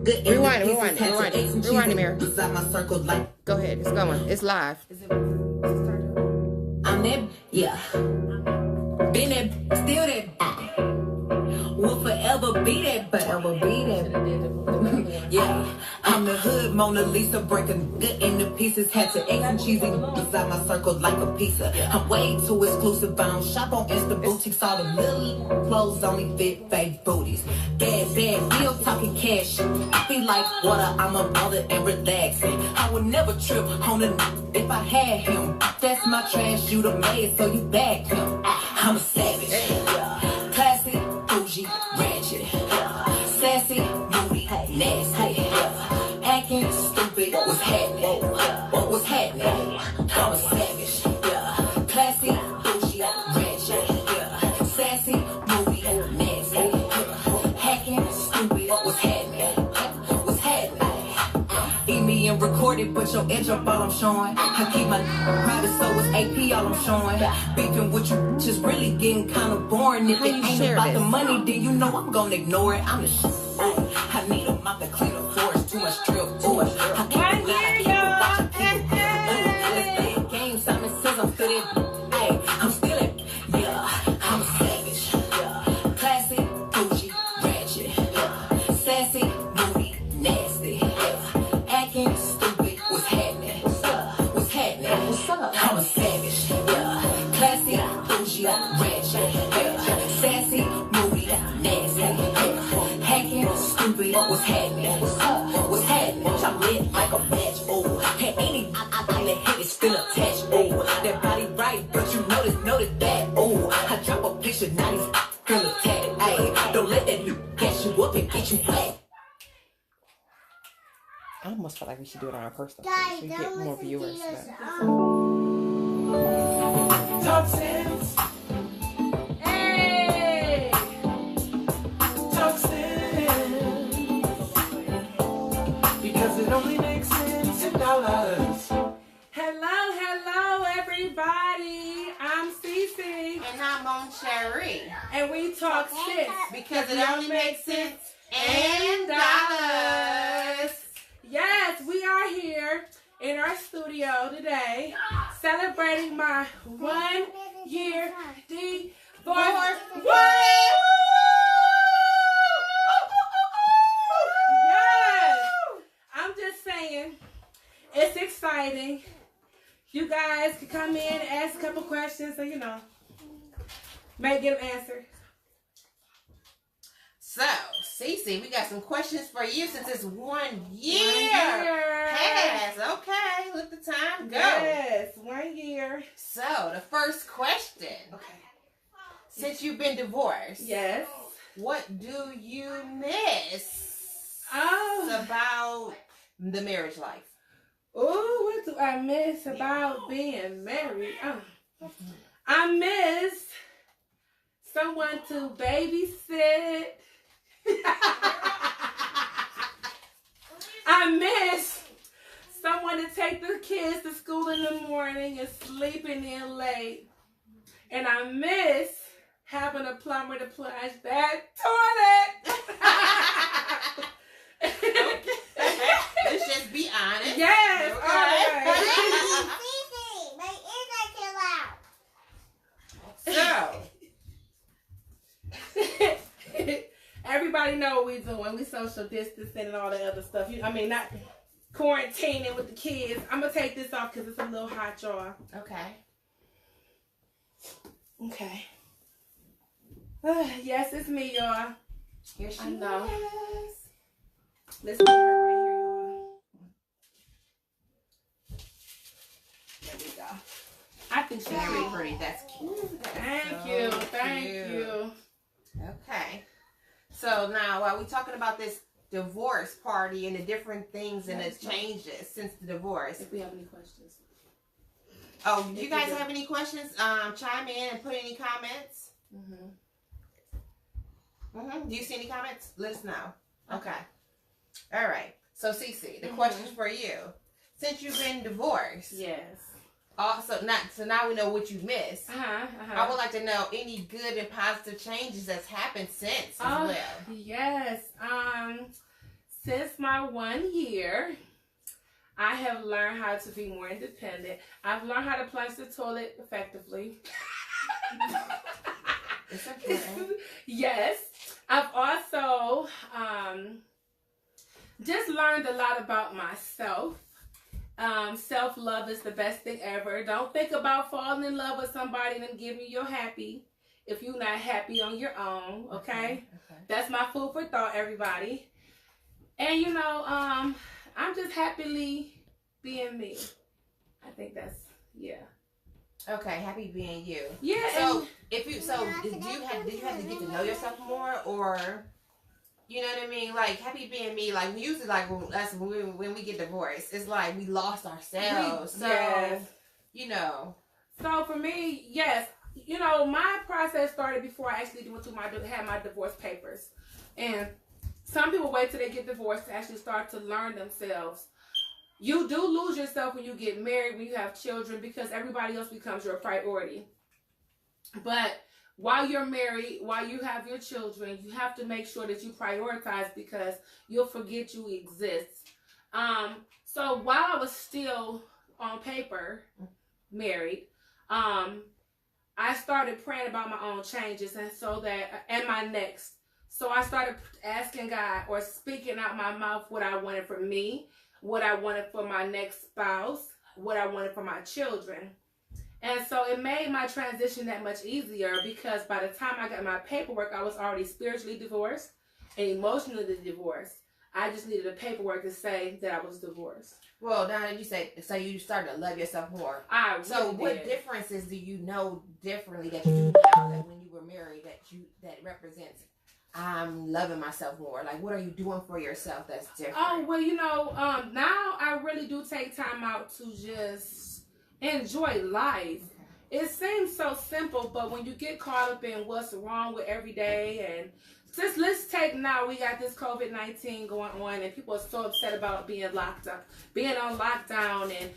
good. Rewind it, Mary. Beside my circle like. Go ahead, it's going. It's live. I'm that, yeah. Been that, still that. Will forever be that, forever be that. Yeah, I'm the hood Mona Lisa, breaking good into pieces. Had to eggs and cheesy beside my circle like a pizza. I'm way too exclusive. I don't shop on Insta boutiques. All the little clothes only fit fake booties. Bad, deal talking cash. I feel like water. I'm a baller and relaxing. I would never trip on a if I had him. That's my trash. You the maid, so you back him. I'm a savage. Classy, bougie, ratchet, sassy, moody, nasty, acting stupid. What's happening? What's happening? I'm a savage. Classy, bougie, ratchet, sassy, moody, nasty, acting stupid. What's happening? What's happening? Eat me and record it, but your edge up all I'm showing. I keep my private, so it's AP all I'm showing. Beefing with you just really getting kind of boring. If it ain't about the money, then you know I'm gonna ignore it. I'm the shit. I need a mop to clean the floors. Too much drip. I can't lie. I can't let's play a game. Simon says I'm still it. Hey, I'm still it. Yeah, I'm a savage. Yeah, classy, bougie, ratchet, sassy, moody, nasty, acting stupid. What's happening? What's happening? What's up? I'm a savage. Yeah, classy, bougie, ratchet, sassy, moody, nasty, hacking, stupid. What's happening? What's happening? I'm lit like a match. Oh, hey, any I let hit it still attached. Oh, that body right, but you notice that. Oh, I drop a picture, now these feel attacked. Hey, don't let that dude catch you up and get you flat. I almost feel like we should do it on our personal page so we get more viewers. Talk sense. Hey! Talk sense. Because it only makes sense in dollars. Hello, everybody. I'm Cece. And I'm on Sherry. And we talk sense. Because it only makes sense in dollars. Yes, we are here in our studio today celebrating my 1 year divorce. Yes! I'm just saying, it's exciting. You guys can come in, ask a couple questions, so may get them answered. So, Cece, we got some questions for you since it's 1 year. 1 year. Yes, okay. Let the time go. Yes, 1 year. So, the first question. Okay. Since you've been divorced. Yes. What do you miss Oh. about the marriage life? Oh, what do I miss about being married? I miss someone to babysit. I miss someone to take the kids to school in the morning and sleeping in late. And I miss having a plumber to flush that toilet. Let's just be honest. Yes. So, everybody know what we're doing. We social distancing and all the other stuff. Not quarantining with the kids. I'm going to take this off because it's a little hot, y'all. okay. Okay. Yes, it's me, y'all. Here she I know. is. Let's get her right here, y'all. There we go. I think she's pretty pretty. That's cute. Thank you. Okay. So now, while we're talking about this divorce party and the different things and the changes since the divorce. If we have any questions. Oh, do you guys have any questions? Chime in and put any comments. Do you see any comments? Let us know. Okay. All right. So, Cece, the question's for you. Since you've been divorced. Yes. So now we know what you missed. I would like to know any good and positive changes that's happened since as well. Yes. Since my 1 year, I have learned how to be more independent. I've learned how to flush the toilet effectively. It's important. Yes. I've also just learned a lot about myself. Self-love is the best thing ever. Don't think about falling in love with somebody and them giving you your happy if you're not happy on your own, okay? That's my food for thought, everybody. And, you know, I'm just happily being me. I think that's, yeah. Okay, happy being you. Yeah. So, did you have to get to know yourself more, or... You know what I mean? Like, happy being me. Like, usually, like, when we get divorced, it's like we lost ourselves. So, yes. you know. So, for me, yes. You know, my process started before I actually went through had my divorce papers. And some people wait till they get divorced to actually start to learn themselves. You do lose yourself when you get married, when you have children, because everybody else becomes your priority. But... while you're married, while you have your children, you have to make sure that you prioritize because you'll forget you exist. So while I was still on paper married, I started praying about my own changes and my next. So I started asking God or speaking out my mouth what I wanted for me, what I wanted for my next spouse, what I wanted for my children. And so it made my transition that much easier because by the time I got my paperwork, I was already spiritually divorced and emotionally divorced. I just needed the paperwork to say that I was divorced. Well, now that you say, so you started to love yourself more. I really So what did. differences do you know differently that you do now that when you were married that represents I'm loving myself more? Like, what are you doing for yourself that's different? Oh, well, you know, now I really do take time out to just enjoy life. It seems so simple, but when you get caught up in what's wrong with every day, and just let's take now, we got this COVID-19 going on, and people are so upset about being locked up, being on lockdown, and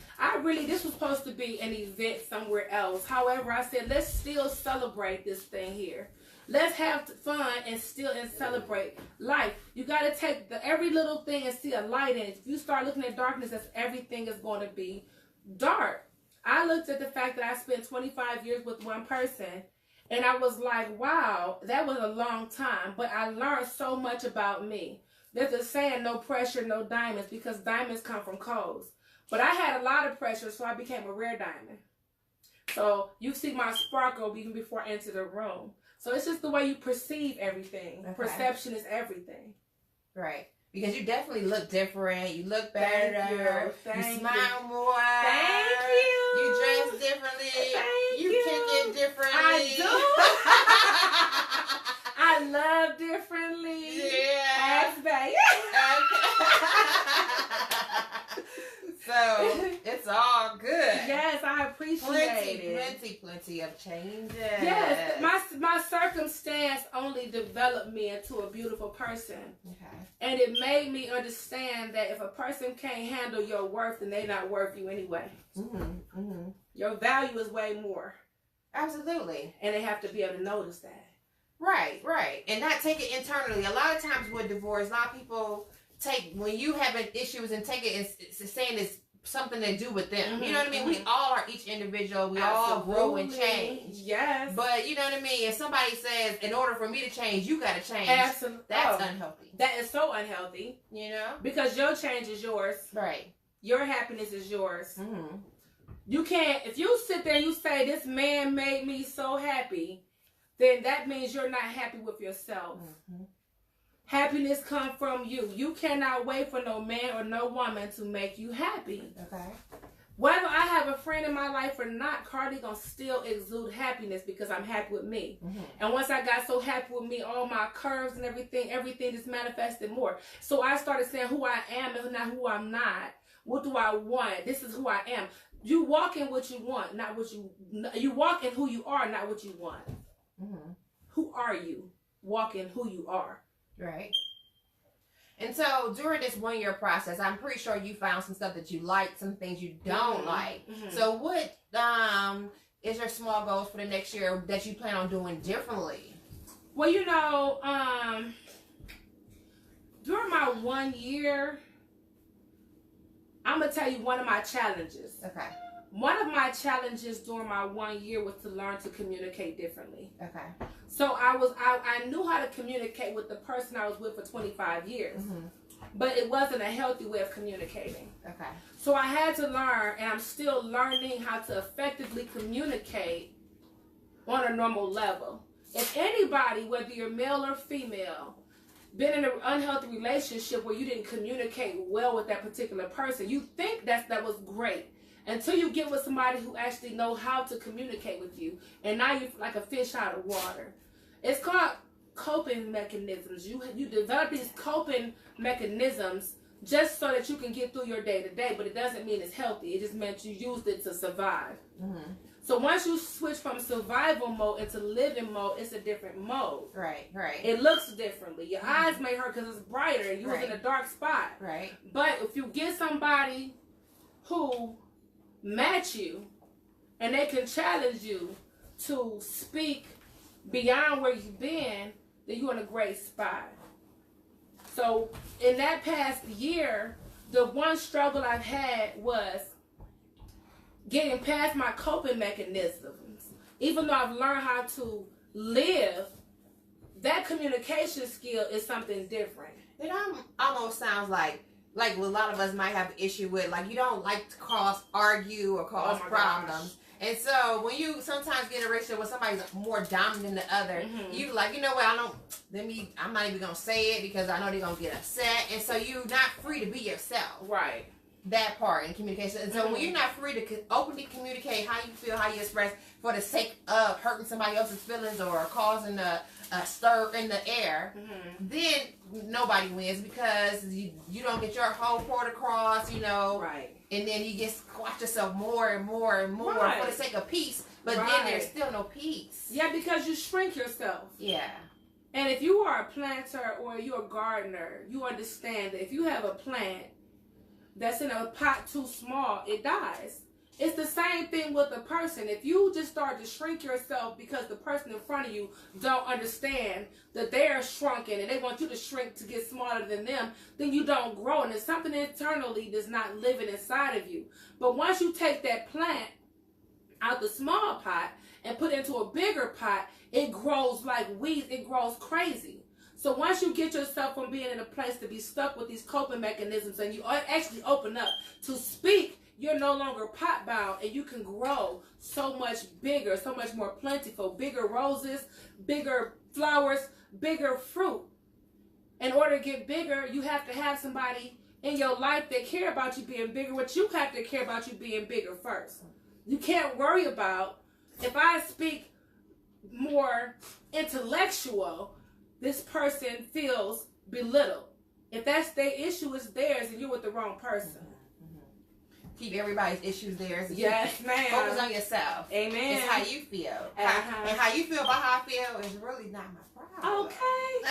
this was supposed to be an event somewhere else. However, I said, let's still celebrate this thing here. Let's have fun and celebrate life. You got to take every little thing and see a light in it. If you start looking at darkness, everything is going to be dark. I looked at the fact that I spent 25 years with one person, and I was like, wow, that was a long time, but I learned so much about me. There's a saying, no pressure, no diamonds, because diamonds come from coals. But I had a lot of pressure, so I became a rare diamond. So you see my sparkle even before I enter the room. So it's just the way you perceive everything. Okay. Perception is everything. Right. Because you definitely look different. You look better. Thank you smile you. more. Thank you. You dress differently. Thank you. Kick it differently. I do. I love differently. Yeah. Ask babe. So it's all good. Yes, I appreciate it. Plenty of changes. Yes, my circumstance only developed me into a beautiful person. Okay. And it made me understand that if a person can't handle your worth, then they're not worth you anyway. Mm-hmm. Mm-hmm. Your value is way more. Absolutely. And they have to be able to notice that. Right. And not take it internally. A lot of times with divorce, a lot of people when you have issues and take it as saying it's something to do with them. Mm-hmm, you know what I mean? Mm-hmm. We all are each individual. We all grow and change. Yes. But you know what I mean? If somebody says, in order for me to change, you got to change. Absolutely. That's unhealthy. That is so unhealthy. You know? Because your change is yours. Right. Your happiness is yours. Mm-hmm. You can't, if you sit there and you say, this man made me so happy, then that means you're not happy with yourself. Mm-hmm. Happiness comes from you. You cannot wait for no man or no woman to make you happy. Okay. Whether I have a friend in my life or not, Carlee gonna still exude happiness because I'm happy with me. Mm-hmm. And once I got so happy with me, all my curves and everything just manifested more. So I started saying who I am and not who I'm not. What do I want? This is who I am. You walk in what you want, not what you walk in who you are, not what you want. Mm-hmm. Who are you? Walk in who you are. Right. And so during this 1 year process, I'm pretty sure you found some stuff that you like, some things you don't like. Mm-hmm. So what is your small goals for the next year that you plan on doing differently? Well, During my 1 year, I'm going to tell you one of my challenges. Okay. One of my challenges during my 1 year was to learn to communicate differently. Okay. So I knew how to communicate with the person I was with for 25 years. Mm-hmm. But it wasn't a healthy way of communicating. Okay. So I had to learn, and I'm still learning how to effectively communicate on a normal level. If anybody, whether you're male or female, been in an unhealthy relationship where you didn't communicate well with that particular person, you think that was great until you get with somebody who actually know how to communicate with you, and now you're like a fish out of water. It's called coping mechanisms. You develop these coping mechanisms just so that you can get through your day to day, but it doesn't mean it's healthy. It just meant you used it to survive. Mm-hmm. So once you switch from survival mode into living mode, it's a different mode. Right, right. It looks differently. Your eyes may hurt because it's brighter. You was in a dark spot. Right. But if you get somebody who match you and they can challenge you to speak beyond where you've been, then you're in a great spot. So in that past year, the one struggle I've had was getting past my coping mechanisms. Even though I've learned how to live, that communication skill is something different. It almost sounds like what a lot of us might have issue with, like you don't like to argue or cause problems. Gosh. And so when you sometimes get in a relationship with somebody's more dominant than the other, mm-hmm. you like, you know what, I'm not even gonna say it because I know they're gonna get upset, and so you're not free to be yourself. Right. That part in communication. And so mm-hmm. when you're not free to openly communicate how you feel, how you express for the sake of hurting somebody else's feelings or causing a stir in the air, mm-hmm. then nobody wins because you don't get your whole point across, right. And then you just squash yourself more and more and more for the sake of peace, but then there's still no peace. Yeah, because you shrink yourself. Yeah. And if you are a planter or you're a gardener, you understand that if you have a plant that's in a pot too small, it dies. It's the same thing with a person. If you just start to shrink yourself because the person in front of you don't understand that they're shrunken and they want you to shrink to get smaller than them, then you don't grow. And it's something internally that's not living inside of you. But once you take that plant out the small pot and put it into a bigger pot, it grows like weeds. It grows crazy. So once you get yourself from being in a place to be stuck with these coping mechanisms and you actually open up to speak, you're no longer pot bound and you can grow so much bigger, so much more plentiful, bigger roses, bigger flowers, bigger fruit. In order to get bigger, you have to have somebody in your life that care about you being bigger, but you have to care about you being bigger first. You can't worry about, if I speak more intellectual, this person feels belittled. If that's their issue, it's theirs, and you're with the wrong person. Keep everybody's issues theirs. Yes, ma'am. Focus on yourself. Amen. It's how you feel. Uh-huh. And how you feel about how I feel is really not my problem. Okay.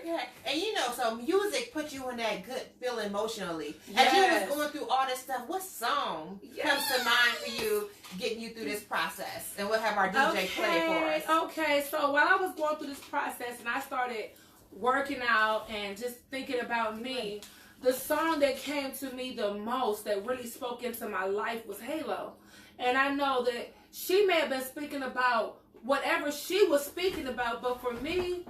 Okay. And so music put you in that good feeling emotionally. As you was going through all this stuff, what song comes to mind for you, getting you through this process? And we'll have our DJ play it for us. Okay, so while I was going through this process and I started working out and just thinking about me, the song that came to me the most, that really spoke into my life, was Halo. And I know that she may have been speaking about whatever she was speaking about, but for me,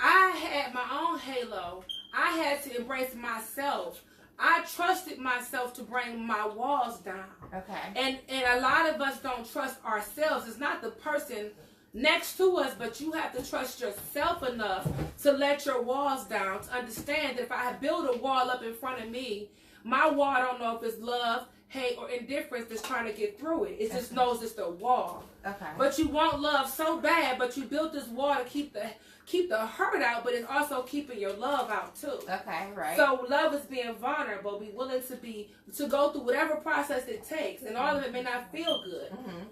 I had my own halo. I had to embrace myself. I trusted myself to bring my walls down. Okay. And a lot of us don't trust ourselves. It's not the person next to us, but you have to trust yourself enough to let your walls down, to understand that if I build a wall up in front of me, my wall, I don't know if it's love, hate, or indifference that's trying to get through it. It just knows it's the wall. Okay. But you want love so bad, but you built this wall to keep the hurt out, but it's also keeping your love out too. Okay, right. So love is being vulnerable, be willing to go through whatever process it takes, and all of it may not feel good. Mm-hmm.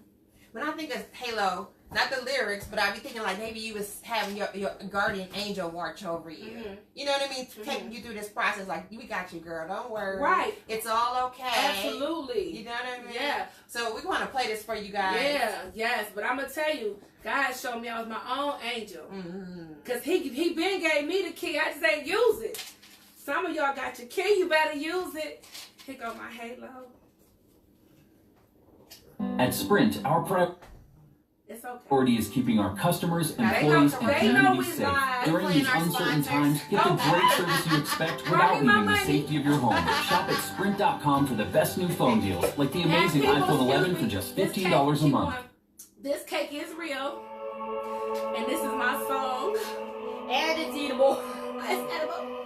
when I think of Halo, not the lyrics, but I be thinking like maybe you was having your guardian angel watch over you. Mm-hmm. You know what I mean? Taking you through this process, like, we got you, girl. Don't worry. Right. It's all okay. Absolutely. You know what I mean? Yeah. So we want to play this for you guys. Yeah, yes. But I'm going to tell you, God showed me I was my own angel. Because he been gave me the key. I just ain't use it. Some of y'all got your key. You better use it. Here go my Halo. At Sprint, our It's okay. priority is keeping our customers, Now, employees, and they know communities we safe. live. During these uncertain times, get the great service you expect without Bring me my leaving the money. safety of your home. Shop at Sprint.com for the best new phone deals, like the amazing And people, iPhone 11 excuse for me, just this $15 a cake, month. This cake is real. And this is my song. And it's eatable. It's edible.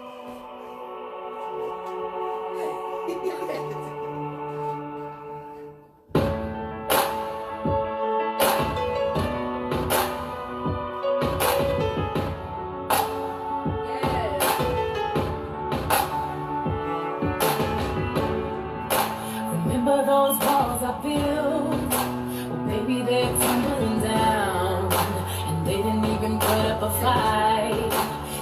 Remember those walls I built? Well, baby, they're tumbling down. And they didn't even put up a fight.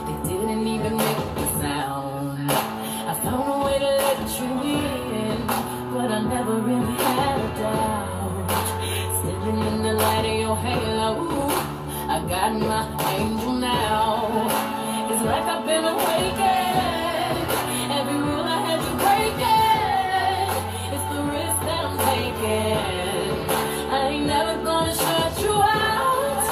They didn't even make a sound. I found a way to let you in, but I never really had a doubt. Standing in the light of your halo, I got my angel now. It's like I've been awakened. Every rule I had you breaking. It's the risk that I'm taking. I ain't never gonna shut you out.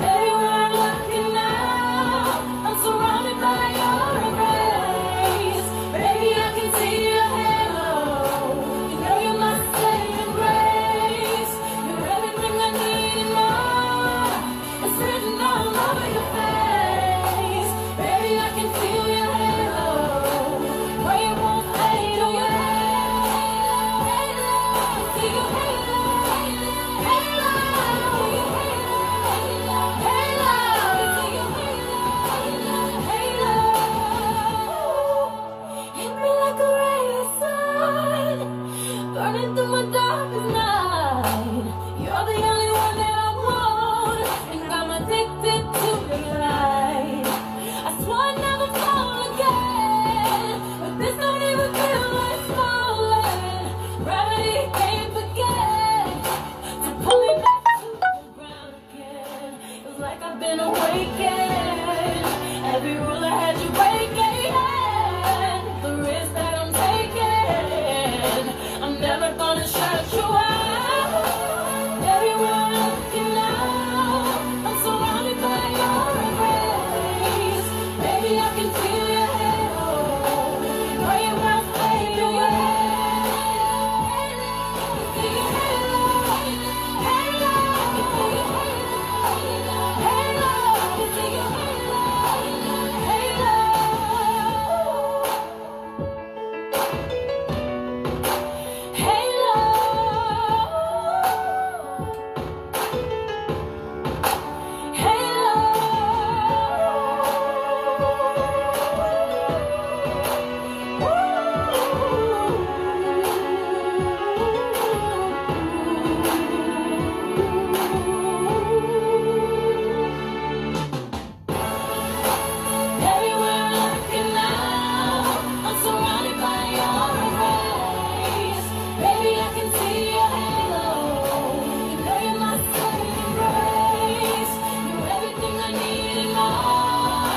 Everywhere I'm looking now, I'm surrounded by your embrace. Baby, I can see your halo. You know you're my saving grace. You're everything I need and more. It's written all over your face. Baby, I can feel your halo. Where you won't fade away. See your halo. Halo. Halo. See your halo. Hit me like a ray of sun, burning through my darkest night. You're the only one that I want, and I'm addicted to your light. I swore I'd never fall again, but this don't even feel like falling. Gravity can't forget to pull me back to the ground again. It's like I've been awakened. Every rule I had you breaking. The risk that I'm taking, I'm never gonna shut you out. Everywhere I'm looking now, I'm surrounded by your embrace. Baby, I can feel your halo. Where you won't fade away. See your halo. Halo. See your halo. Halo. See your halo. Halo. Everywhere I'm looking now, I'm surrounded by your embrace. Baby, I can see your halo. You know you're my saving grace. You're everything I need and more.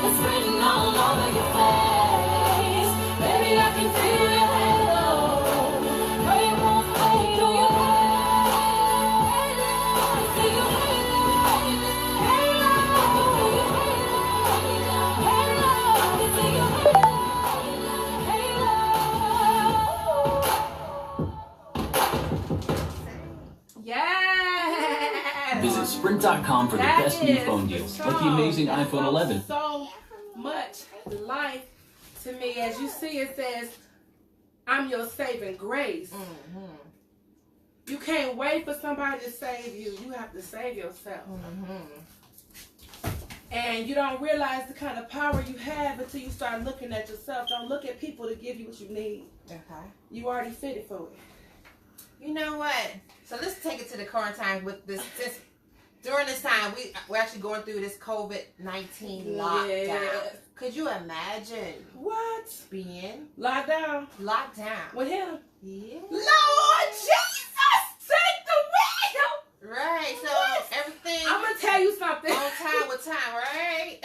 It's written all over your face. Baby, I can feel your halo. No, you won't fade away. See your halo. Halo. See your halo. Yes! Visit Sprint.com for the That best new is phone the deals, like the song amazing that iPhone brought 11. So much life to me. As you see, it says, I'm your saving grace. You can't wait for somebody to save you. You have to save yourself. And you don't realize the kind of power you have until you start looking at yourself. Don't look at people to give you what you need. Okay. You already fitted for it. You know what? So let's take it to the current time with this. During this time, we're actually going through this COVID-19 lockdown. Yeah. Could you imagine What? being Locked down locked down? with him? Yeah. Lord Jesus, take the wheel. Right. So everything I'm gonna tell you something. on time with time, right?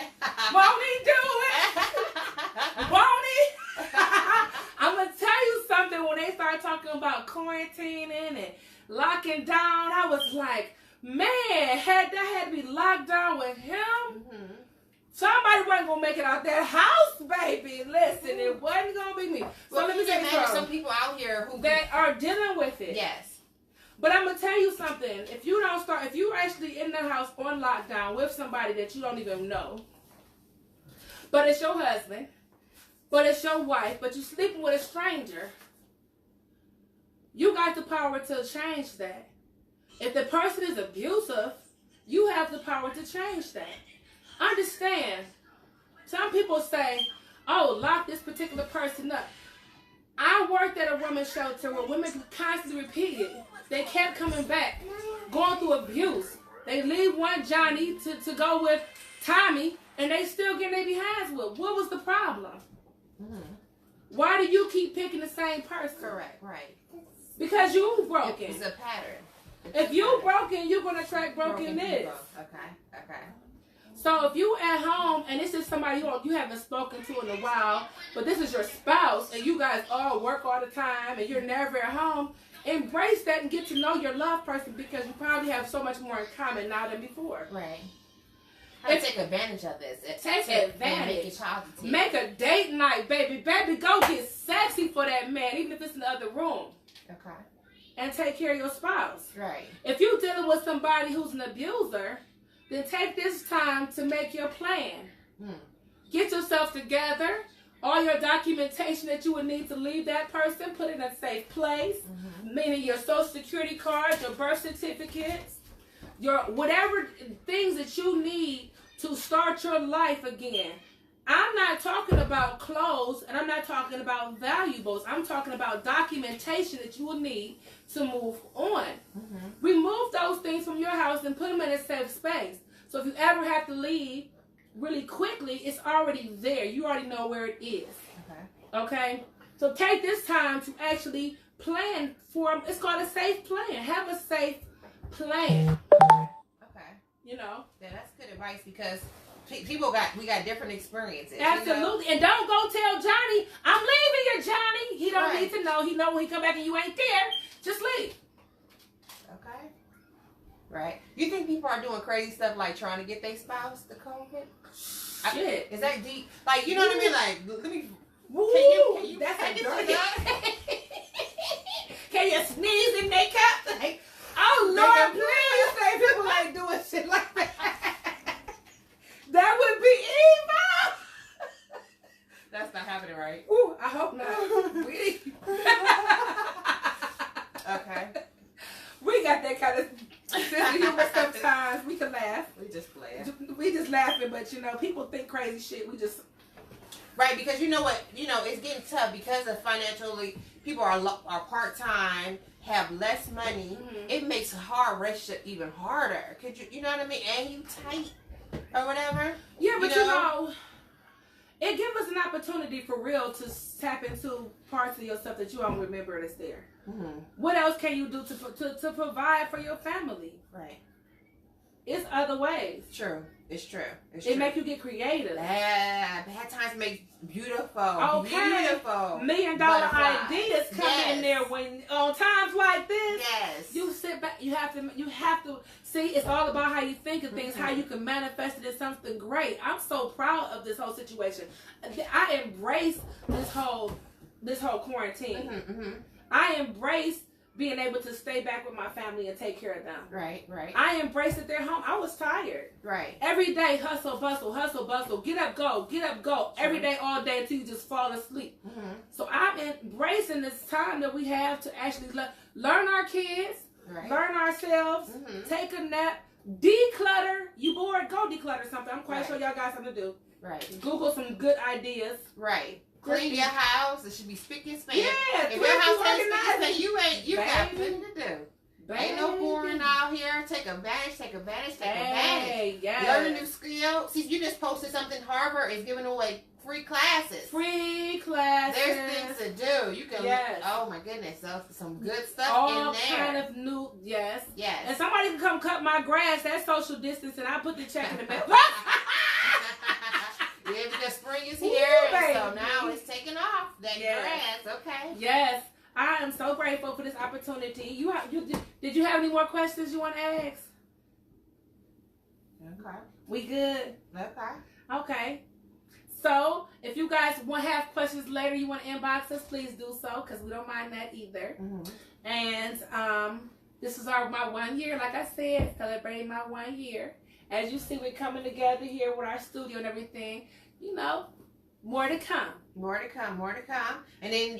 Won't he do it? Won't he? I'm gonna tell you something. When they start talking about quarantining and locking down, I was like, man, that had to be locked down with him. Mm-hmm. Somebody wasn't gonna make it out that house, baby. Listen, it wasn't gonna be me. So Well, let me tell you imagine some something. people out here who That are dealing with it. yes. But I'm gonna tell you something. If you're actually in the house on lockdown with somebody that you don't even know, but it's your husband, but it's your wife, but you're sleeping with a stranger, you got the power to change that. If the person is abusive, you have the power to change that. Understand, some people say, oh, lock this particular person up. I worked at a women's shelter where women constantly repeated. They kept coming back, going through abuse. They leave one Johnny to go with Tommy, and they still getting their behinds whipped. What was the problem? Mm-hmm. Why do you keep picking the same person? Correct. Right. Because you broken. It's a pattern. If you broken, you're going to attract brokenness. people. Okay. So if you at home and this is somebody you haven't spoken to in a while, but this is your spouse and you guys all work all the time and you're never at home, embrace that and get to know your love person because you probably have so much more in common now than before. Right. How to take advantage of this. Take And advantage. make it positive. Make a date night, baby. Baby, go get sexy for that man, even if it's in the other room. Okay. And take care of your spouse. Right. If you're dealing with somebody who's an abuser, then take this time to make your plan. Get yourself together. All your documentation that you would need to leave that person, put it in a safe place. Meaning your social security card, your birth certificates, your whatever things that you need to start your life again. I'm not talking about clothes and I'm not talking about valuables. I'm talking about documentation that you will need to move on. Remove those things from your house and put them in a safe space. So if you ever have to leave really quickly, it's already there. You already know where it is. Okay? So take this time to actually plan for, it's called a safe plan. Have a safe plan. Okay. You know? Yeah, that's good advice because we got different experiences. Absolutely. And don't go tell Johnny, I'm leaving you, Johnny. He don't Right. need to know. He know when he come back and you ain't there. Just leave. Okay. Right. You think people are doing crazy stuff like trying to get their spouse the COVID? Shit. Is that deep? Like, you know what I mean? Like, let me. Woo, Can you that's a package dirty. it up? Can you sneeze in their cup? Like, oh Lord, please say people ain't doing shit like that. That would be evil. That's not happening, right? Ooh, I hope not. Okay. We got that kind of sense of humor sometimes. We can laugh. We just play. We just laughing, but you know, people think crazy shit. We just Right, because you know what? You know, it's getting tough because of financially, people are part time, have less money. It makes a hard relationship even harder. Could you know what I mean? And you tight or whatever. yeah, but you know, it gives us an opportunity for real to tap into parts of yourself that you don't remember that's there. What else can you do to provide for your family? Right. It's other ways. True. It's true. It's It true. make you get creative. Bad times make beautiful. Okay. Beautiful. $1 million Butterflies. ideas come Yes. in there when on times like this. Yes. You sit back. You have to see. It's all about how you think of things, how you can manifest it as something great. I'm so proud of this whole situation. I embrace this whole quarantine. I embrace being able to stay back with my family and take care of them. Right. I embraced it. They're home. I was tired. Right. Every day, hustle, bustle. Get up, go. Every day, all day until you just fall asleep. So I'm embracing this time that we have to actually learn our kids, learn ourselves, take a nap, declutter. You bored? Go declutter something. I'm quite sure y'all got something to do. Right. Google some good ideas. Right. Clean your house. It should be spick and span. Yeah, if your house ain't spick and organized. span, you got plenty to do. Ain't no boring Baby. out here. Take advantage, take advantage, take Hey, advantage. yes. Learn a new skill. See, you just posted something. Harvard is giving away free classes. Free classes. There's things to do. You can. Yes. Oh my goodness, so some good stuff All in there. kind of new. Yes. Yes. And somebody can come cut my grass. That's social distancing. I put the check in the mail. Yeah, because spring is Ooh, here, and so baby. now it's taking off. That Yes. grass, okay. Yes. I am so grateful for this opportunity. Did you have any more questions you want to ask? Okay. We good? Okay. Okay. So, if you guys have questions later, you want to inbox us, please do so, because we don't mind that either. Mm-hmm. And this is my 1 year, like I said, celebrating my 1 year. As you see, we're coming together here with our studio and everything. You know, more to come. More to come, more to come. And then you